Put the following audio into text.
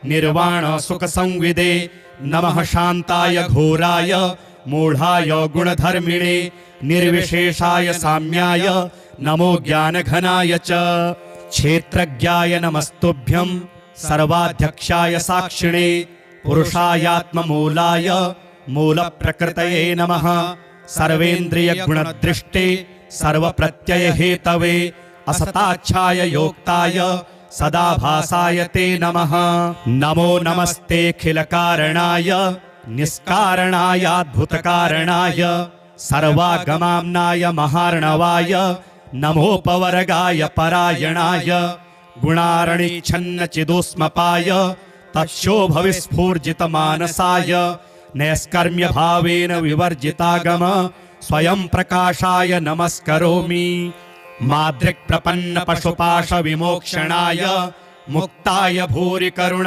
निर्वाण सुख संविदे नमः शान्ताय घोराय मूढ़ाय गुणधर्मिणे निर्विशेषाय साम्याय नमो ज्ञानघनाय च क्षेत्रज्ञाय नमस्तुभ्यं सर्वाध्यक्षाय साक्षिणे पुरुषायात्ममूलाय मूलप्रकृतये नमः सर्वेन्द्रियगुणदृष्टे सर्वप्रत्ययहेतवे असताच्छाय योक्ताय सदाभासाय ते नमः नमो नमस्तेऽखिलकारणाय निष्कारणायाद्भुतकारणाय सर्वागमाम्नाय महार्णवाय नमोपवर्गाय परायणाय गुणारणिच्छन्नचिदोष्मपाय तच्छोभविस्फूर्जितमानसाय नैष्कर्म्य भावेन विवर्जितागम स्वयं प्रकाशाय नमस्करोमि मादृक् प्रपन्न पशुपाश विमोक्षणाय मुक्ताय भूरि करुणा